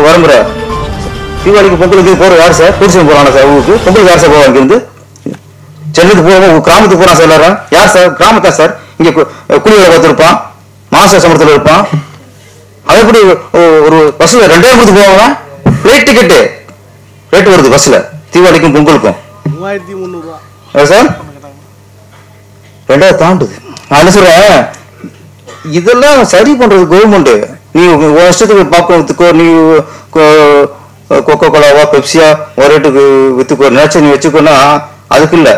வரம்புற தீபாவளிக்கு பொங்கலுக்கு போகிற யார் சார்? புதுசு போகிறாங்க சார் ஊருக்கு. பொங்கலுக்கு யார் சார் போவாங்க? இங்கிருந்து சென்னைக்கு போகிறோம், கிராமத்துக்கு போகிறான் சார் எல்லாரும். யார் சார்? கிராமத்தா சார்? இங்கே கூலி வேலை பார்த்துருப்பான், மாச சம்பளத்தில் இருப்பான். அது எப்படி ஒரு பஸ்ஸில் 2000 கொடுத்து போவாங்க? ஃப்ளைட் டிக்கெட்டு ரேட்டு வருது பஸ்ஸில் தீபாவளிக்கும் பொங்கலுக்கும் 3300 சார். 2000 தாண்டுது. நான் என்ன சொல்கிறேன், இதெல்லாம் சரி பண்ணுறது கவர்மெண்ட்டு. நீ வருஷத்துக்கு பார்க்கறதுக்கோ, நீ கொக்கோ கோலாவா பெப்சியா ஒரு ரேட்டுக்கு விற்றுக்கோ, நினைச்சு நீ வச்சுக்கோன்னா அதுக்கு இல்லை.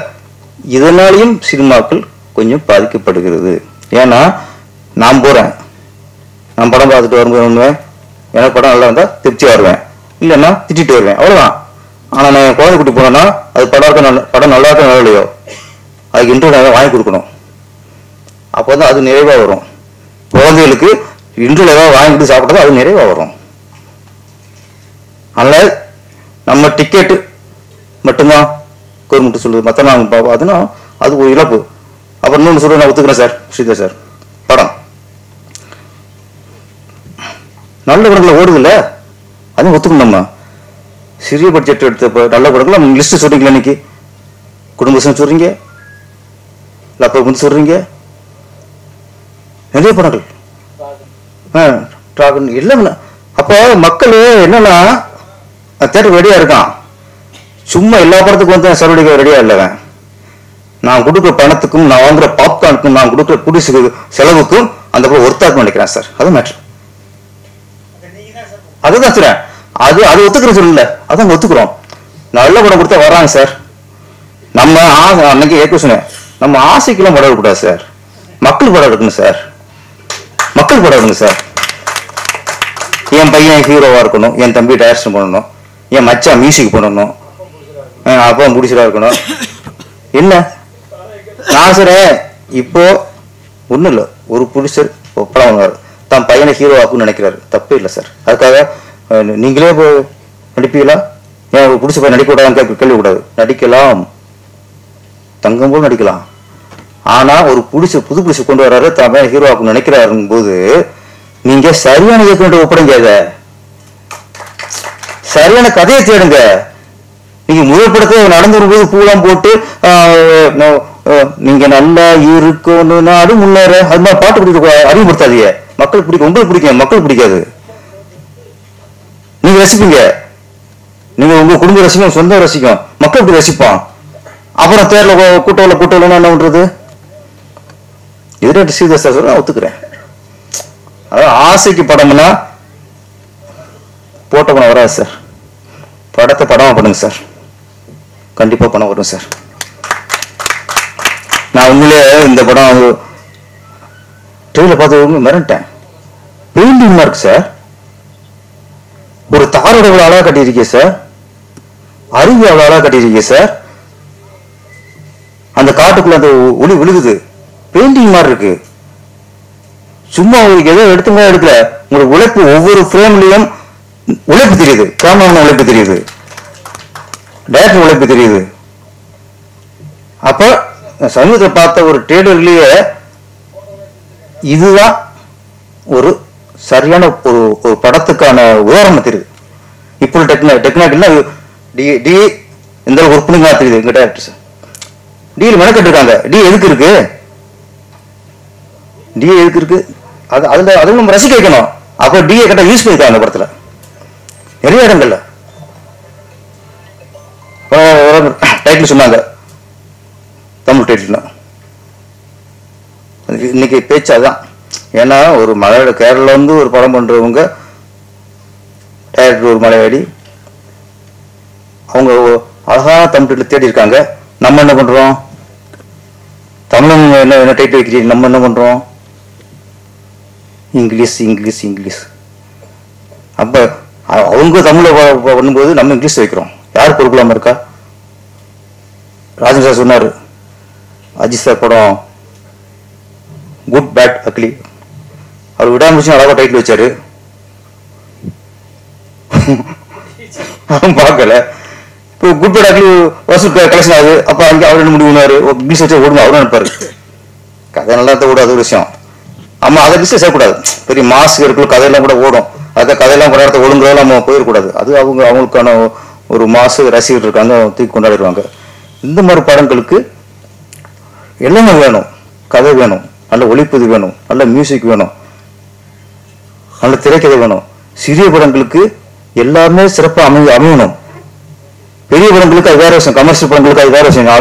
இதனாலையும் சினிமாக்கள் கொஞ்சம் பாதிக்கப்படுகிறது. ஏன்னா நான் போகிறேன், நான் படம் பார்த்துட்டு வரும்போது எனக்கு படம் நல்லா இருந்தால் திருப்தியாக வருவேன், இல்லைன்னா திட்டிட்டு வருவேன், அவ்வளோதான். ஆனால் நான் குழந்தை கூட்டி போனேன்னா அது படம் நல்லா இருக்க நல்லா இல்லையோ அதுக்கு இன்டர்வியூ வாங்கி கொடுக்கணும். அப்போ தான் அது நிறைவாக வரும். குழந்தைகளுக்கு இன்டர்வியூ ஏதாவது வாங்கி கொடுத்து சாப்பிட்டா அது நிறைவாக வரும். அதனால் நம்ம டிக்கெட்டு மட்டும்தான் கவர்மெண்ட் சொல்லுது, மற்ற நாங்கள் பார்ப்போம், அது ஒரு இழப்பு. அப்புறம் இன்னொன்று சொல்ல நான் ஒத்துக்கிறேன் சார், ஸ்ரீதர் சார், படம் நல்ல படங்களை ஓடுது இல்லை, அதுவும் ஒத்துக்கணும். நம்ம சிறிய பட்ஜெட் எடுத்த நல்ல படங்கள் நம்ம லிஸ்ட்டு சொல்றீங்களா? இன்னைக்கு குடும்பம் சொல்றீங்க, லப்ப வந்து சொல்றீங்க, நிறைய படங்கள் எல்லாம். அப்போ மக்கள் என்னன்னா தேட்டருக்கு ரெடியா இருக்கான், சும்மா எல்லா படத்துக்கும் வந்து செலவழிக்க ரெடியா இல்லைவன். நான் கொடுக்குற பணத்துக்கும், நான் வாங்குற பாப்கார்னுக்கும், நான் கொடுக்குற குடிசு செலவுக்கும் அந்த படம் ஒருத்தாக்கும் நினைக்கிறேன் சார். அது மேட்ரு. அதுதான் சார், அது ஒத்துக்கிற சொல்லல, அதான் ஒத்துக்கிறோம். நல்ல படம் கொடுத்தா வர்றாங்க சார். நம்ம அன்னைக்கு ஏற்க சொன்னேன், நம்ம ஆசைக்கெல்லாம் படம் எடுக்கக்கூடாது சார், மக்கள் படம் எடுக்கணும் சார், மக்கள் படம் எடுக்கணும் சார். என் பையன் ஹீரோவா இருக்கணும், என் தம்பி டைரக்ஷன் பண்ணணும், என் மச்சான் மியூசிக் பண்ணணும், அப்பா முடிச்சதா இருக்கணும். என்ன நான் சார் இப்போ ஒன்றும் இல்லை, ஒரு புடிச்சர் படம் தான் பையனை ஹீரோ ஆக்குன்னு நினைக்கிறாரு, தப்பே இல்லை சார். அதுக்காக நீங்களே இப்போ நடிப்பீங்களா? ஏன் பிடிச்ச பையன் நடிக்க கூடாது கேள்விக்கூடாது, நடிக்கலாம், தங்கம் போது நடிக்கலாம். ஆனா ஒரு புது புடிச்சு கொண்டு வர்றாரு, தான் பையன் ஹீரோ ஆக்குன்னு நினைக்கிறாருங்க போது நீங்க சரியான இயக்குனர் ஒப்படைங்க, சரியான கதையை தேடுங்க. நீங்க முதல் படத்தை நடந்து வரும்போது பூலாம் போட்டு நீங்க நல்லா இருக்கணும் நாடு முன்னேற அது மாதிரி பாட்டு பிடிக்க அறிவுறுத்தாதீங்க. மக்கள் பிடிக்கும், உங்களுக்கு பிடிக்கும், மக்கள் பிடிக்காது. நீங்க ரசிப்பீங்க, நீங்க உங்க குடும்ப ரசிக்கும், சொந்த ரசிக்கும், மக்கள் இப்படி ரசிப்பான். அப்புறம் தேர்ல கூட்டம் என்ன பண்றது? எதிராட்டு சீதா சார் சொல்ல ஒத்துக்கிறேன். அதாவது ஆசைக்கு படம்னா போட்ட படம் வராது சார். படத்தை படமா பண்ணுங்க சார், கண்டிப்பா பணம் வரும் சார். நான் உண்மையிலே இந்த படம் டிவியில பார்த்து மிரண்டேன். பெயிண்டிங் இருக்கு சார், ஒரு தாரோட அவ்வளவு அழகா கட்டியிருக்கீங்க சார், அருவி அவ்வளவு அழகா கட்டியிருக்கீங்க சார், அந்த காட்டுக்குள்ள அந்த ஒளி விழுகுது, பெயிண்டிங் மாதிரி இருக்கு. சும்மா உங்களுக்கு ஏதோ எடுத்துங்க எடுக்கல, உங்களுக்கு உழைப்பு ஒவ்வொரு ஃப்ரேம்லயும் உழைப்பு தெரியுது, கேமரா உழைப்பு தெரியுது, டைரக்டர் உழைப்பு தெரியுது. அப்ப சமீபத்தில் பார்த்த ஒரு ட்ரெய்லர்லயே இதுதான் ஒரு சரியான ஒரு படத்துக்கான உதாரணம் தெரியுது. இப்போ டெக்னாலஜில டி இந்த ஒர்க் பண்ணி தெரியுது. எங்க டைரக்டர்ஸ் டியில் மெனக்கட்டு இருக்காங்க. டி எதுக்கு இருக்கு? டி எதுக்கு இருக்கு? அதுல நம்ம ரசிக்க வைக்கணும். அப்போ டிஏ கரெக்டாக யூஸ் பண்ணிருக்காங்க அந்த படத்துல நிறைய இடங்கள்ல. டைட்டில் சொன்னாங்க, தமிழ் டைட்டில். இன்னைக்கு பேச்சு அதுதான். ஏன்னா ஒரு மலையாள கேரளா வந்து ஒரு படம் பண்றவங்க டைரக்டர் ஒரு மலையாளி, அவங்க அழகான தமிழ் டைட்டில் தேடி இருக்காங்க. நம்ம என்ன பண்றோம்? தமிழ் என்ன டைட்டில் வைக்கிறீங்க? நம்ம என்ன பண்றோம்? English English English. அப்ப அவங்க தமிழை பண்ணும்போது நம்ம இங்கிலீஷ் வைக்கிறோம். யார் பொறுக்கலாம இருக்கா? ராஜன் சார் சொன்னாரு, அஜித் சார் படம் குட் பேட் அக்லி, அவர் விடாமுயற்சி அழகா டைட்டில் வச்சாரு. பார்க்கல. இப்போ குட் பேட் அக்லி வசூல் கலெக்ஷன் ஆகுது. அப்ப அங்கே அவர் என்ன முடிவு பண்ணாரு? இங்கிலீஷ் வச்சு ஓடுங்க, அவரும் நினைப்பாரு. கதை நல்லா இருந்தா கூட அது ஒரு விஷயம். ஆமா, அதை லிஸ்ட் செய்யக்கூடாது. பெரிய மாஸ்க் இருக்குள்ள கதையெல்லாம் கூட ஓடும். கதையெல்லாம் கொண்டாடுறது ஒழுங்காக நம்ம போயிடக்கூடாது. அது அவங்களுக்கான ஒரு மாசு ரசிகர் இருக்காங்க, தூக்கி கொண்டாடிடுவாங்க. இந்த மாதிரி படங்களுக்கு எல்லாமே வேணும். கதை வேணும், நல்ல ஒளிப்பதிவு வேணும், நல்ல மியூசிக் வேணும், நல்ல திரைக்கதை வேணும். சிறிய படங்களுக்கு எல்லாமே சிறப்பாக அமையணும். பெரிய படங்களுக்கு அது வேற விஷயம், கமர்ஷியல் படங்களுக்கு அது வேற விஷயம்.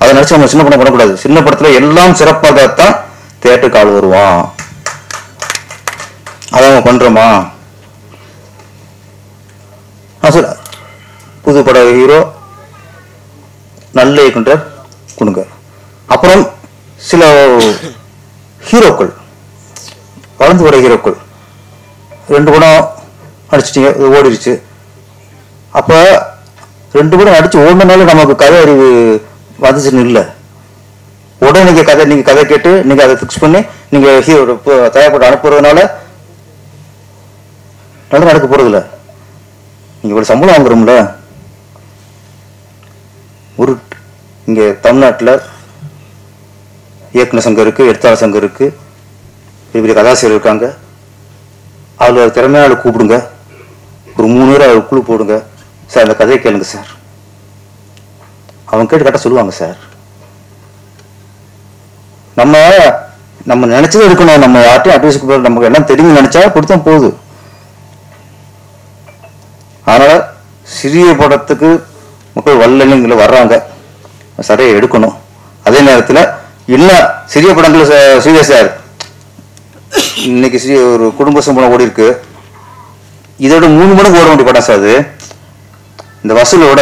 அதை நினைச்சு நம்ம சின்ன படம் பண்ணக்கூடாது. சின்ன படத்துல எல்லாம் சிறப்பாகத்தான் தியேட்டருக்கு ஆள் வருவான். அதை அவங்க பண்றோமா? புது பட ஹீரோ நல்ல இயக்குனர் கொடுங்க. அப்புறம் சில ஹீரோக்கள், வளர்ந்து வர ஹீரோக்கள் 2 படம் நடிச்சிட்டீங்க, ஓடிடுச்சு. அப்ப 2 படம் நடிச்சு ஓடினாலும் நமக்கு கதை அறிவு வந்துச்சுன்னு இல்லை. உடனே நீங்க கதை கேட்டு நீங்க அதை ஃபிக்ஸ் பண்ணி நீங்க ஹீரோ தயார்பட்டு அனுப்புறதுனால நல்லா நடக்க போறதில்ல. நீங்க ஒரு சம்பளம் வாங்குறோம்ல. ஒரு இங்க தமிழ்நாட்டில் இயக்குனர் சங்கம் இருக்கு, எழுத்தாளர் சங்கம் இருக்கு, பெரிய கதாசிரியர் இருக்காங்க. அதில் திறமையாள கூப்பிடுங்க, ஒரு 3 பேர் குழு போடுங்க. சார் அந்த கதையை கேளுங்க சார், அவங்க கேட்டு கரெக்டாக சொல்லுவாங்க சார். நம்ம நினைச்சது இருக்கணும். நம்ம யார்ட்டையும் அட்வைஸ் நமக்கு என்ன தெரியும் நினைச்சா கொடுத்தா போகுது. அதனால சிறிய படத்துக்கு மக்கள் வல்லங்களை வர்றாங்க, சரியா எடுக்கணும். அதே நேரத்தில் இன்னும் சிறிய படங்கள் சீரியஸ் சார் இன்னைக்கு ஒரு குடும்ப சம்பளம் ஓடி இருக்கு, இதோட 3 மடங்கு ஓட வேண்டிய படம் சார். அது இந்த வசூலோட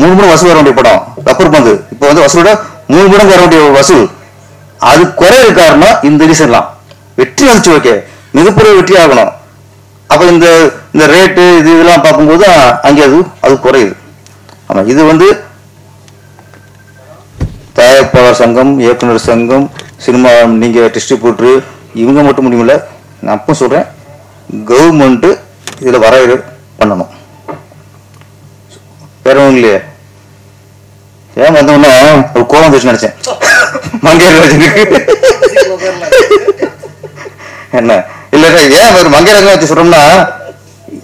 3 மடங்கு வசூல் வர வேண்டிய படம் ரப்பர் பந்து. இப்போ வசூலோட 3 மடங்கு வர வேண்டிய வசூல். அது குறைய காரணம் இந்த ரீசன்லாம். வெற்றி வந்துச்சு, ஓகே, மிகப்பெரிய வெற்றி ஆகணும். அப்ப இந்த ரேட்டு இதெல்லாம் பார்க்கும்போது அங்கே அது குறையுது. ஆமா, இது தயாரிப்பாளர் சங்கம், இயக்குனர் சங்கம், சினிமா நீங்க டிஸ்ட்ரிபியூட்டர் இவங்க மட்டும் முடியல. நான் அப்போ சொல்றேன், கவர்மெண்ட் இதுல வரையறை பண்ணணும். வேற ஒன்றும் இல்லையே. ஏன் வந்தோம்னா ஒரு கோபம் வச்சு நினைச்சேன் மங்கையர் என்ன இல்ல ஏன் ஒரு மங்கையர் வச்சு சொல்றோம்னா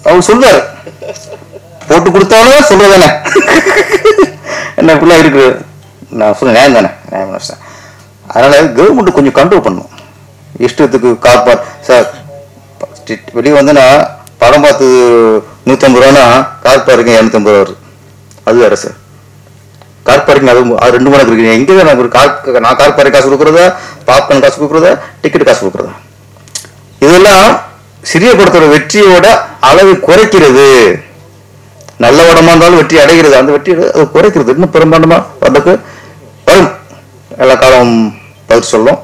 அவர் சொல்வார், போட்டு கொடுத்தாலும் சொல்றதானே என்ன இப்படிலாம் இருக்கு. நான் சொல்ல நியாயம் தானே, நியாயம். அதனால கவர்மெண்ட் கொஞ்சம் கண்ட்ரோல் பண்ணணும். இஷ்டத்துக்கு கார் சார் வெளியே வந்தேன்னா படம் பார்த்து 150 ரூபானா கார் பார்க்கிங் 250 ரூபா வருது. அது வேற சார். கார் பார்க்கிங் அது 2 மடங்கு இருக்கு. எங்கே நான் கார் பார்க்கிங் காசு கொடுக்குறதா, பாப்கார்ன் காசு கொடுக்குறதா, டிக்கெட் காசு கொடுக்குறதா? இதெல்லாம் சிறிய படத்தோட வெற்றியோட அளவை குறைக்கிறது. நல்ல படமா இருந்தாலும் வெற்றி அடைகிறது, அந்த வெற்றி அது குறைக்கிறது. இன்னும் பெரும்பான்மா அதுக்கு வரும், எல்லா காலம் பதில் சொல்லும்.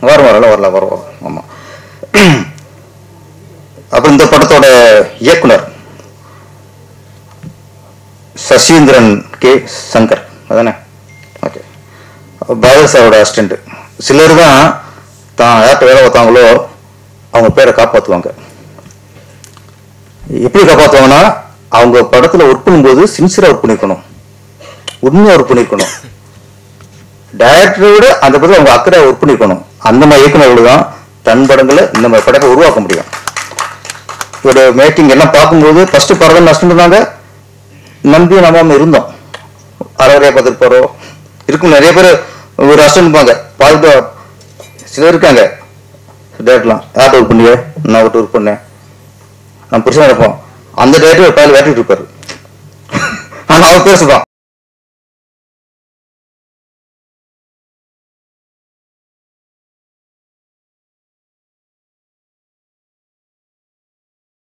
வரலாம். ஆமா. அப்புறம் இந்த படத்தோட இயக்குனர் சசீந்திரன் கே சங்கர் அதானே? ஓகே. பாலசாரோட அசிஸ்டன்ட். சிலர் தான் யார்கிட்ட வேலை பார்த்தாங்களோ அவங்க பேரை காப்பாற்றுவாங்க. எப்படி காப்பாற்றுவாங்கன்னா, அவங்க படத்துல ஒர்க் பண்ணும்போது சின்சியரா ஒர்க் பண்ணிருக்கணும், உண்மையா ஒர்க் பண்ணிருக்கணும். டைரக்டரோட அந்த படத்துல அவங்க அக்கறை ஒர்க் பண்ணிருக்கணும். அந்த மாதிரி இயக்குனர்கள் தான் தன் படங்களை இந்த மாதிரி படத்தை உருவாக்க முடியும். இதோட மேக்கிங் எல்லாம் பார்க்கும்போது ஃபர்ஸ்ட் படம் நஷ்டம் இருந்தாங்க, நம்பி நம்பாம இருந்தோம். அறவரையா பார்த்துட்டு போறோம் இருக்கும். நிறைய பேர் ஒரு அசிஸ்டன்ட் பாங்க பார்த்துட்டு சிலர் இருக்காங்க. டேரக்டர்லாம் யார்கிட்ட ஒர்க் பண்ணியே, நான் ஒர்க் பண்ணேன், நான் புருஷன் இருப்போம். அந்த டேரக்டர் ஒரு பால் வேட்டிட்டு இருப்பாரு, ஆனா அவர் பேசுவான்.